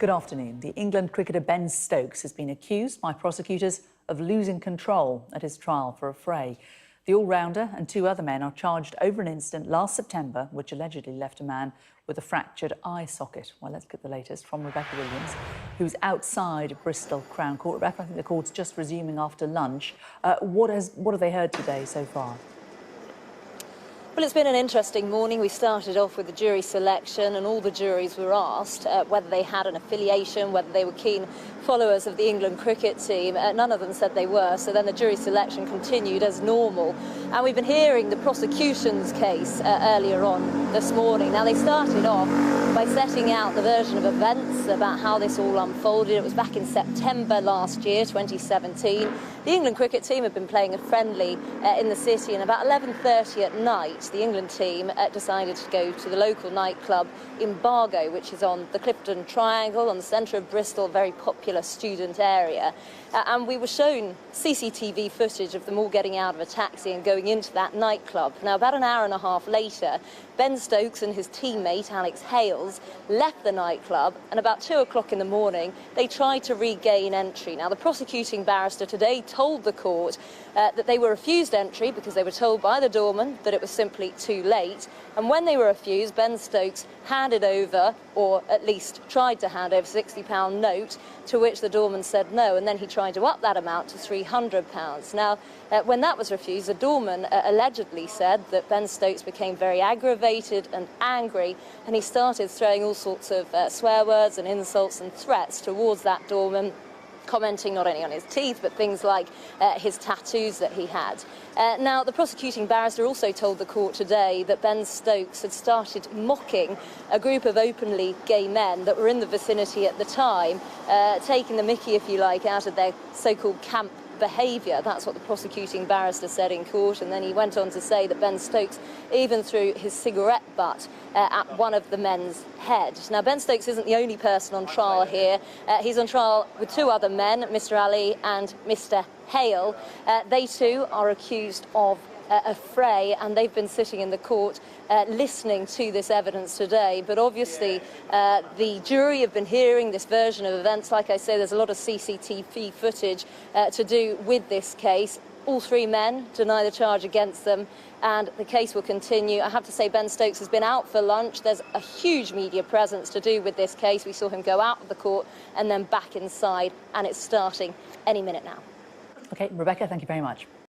Good afternoon. The England cricketer Ben Stokes has been accused by prosecutors of losing control at his trial for a fray. The all-rounder and two other men are charged over an incident last September which allegedly left a man with a fractured eye socket. Well, let's get the latest from Rebecca Williams, who's outside Bristol Crown Court. Rebecca, I think the court's just resuming after lunch. What have they heard today so far? Well, it's been an interesting morning. We started off with the jury selection and all the juries were asked whether they had an affiliation, whether they were keen followers of the England cricket team. None of them said they were, so then the jury selection continued as normal. And we've been hearing the prosecution's case earlier on this morning. Now, they started off by setting out the version of events about how this all unfolded. It was back in September last year, 2017. The England cricket team had been playing a friendly in the city, and about 11:30 at night, the England team decided to go to the local nightclub in Bargo, which is on the Clifton Triangle, on the centre of Bristol, very popular student area. And we were shown CCTV footage of them all getting out of a taxi and going into that nightclub. Now, about an hour and a half later, Ben Stokes and his teammate, Alex Hales, left the nightclub, and about 2 o'clock in the morning, they tried to regain entry. Now, the prosecuting barrister today told the court that they were refused entry because they were told by the doorman that it was simply too late. And when they were refused, Ben Stokes handed over, or at least tried to hand over, a £60 note, to which the doorman said no, and then he tried to up that amount to £300. Now, when that was refused, the doorman allegedly said that Ben Stokes became very aggravated and angry, and he started throwing all sorts of swear words and insults and threats towards that doorman, commenting not only on his teeth, but things like his tattoos that he had. Now, the prosecuting barrister also told the court today that Ben Stokes had started mocking a group of openly gay men that were in the vicinity at the time, taking the mickey, if you like, out of their so-called camp behaviour. That's what the prosecuting barrister said in court, and then he went on to say that Ben Stokes even threw his cigarette butt at one of the men's head. Now, Ben Stokes isn't the only person on trial here. He's on trial with two other men, Mr. Ali and Mr. Hale. They too are accused of a fray, and they've been sitting in the court listening to this evidence today. But obviously the jury have been hearing this version of events. Like I say, there's a lot of CCTV footage to do with this case. All three men deny the charge against them, and the case will continue. I have to say, Ben Stokes has been out for lunch. There's a huge media presence to do with this case. We saw him go out of the court and then back inside, and it's starting any minute now. OK, Rebecca, thank you very much.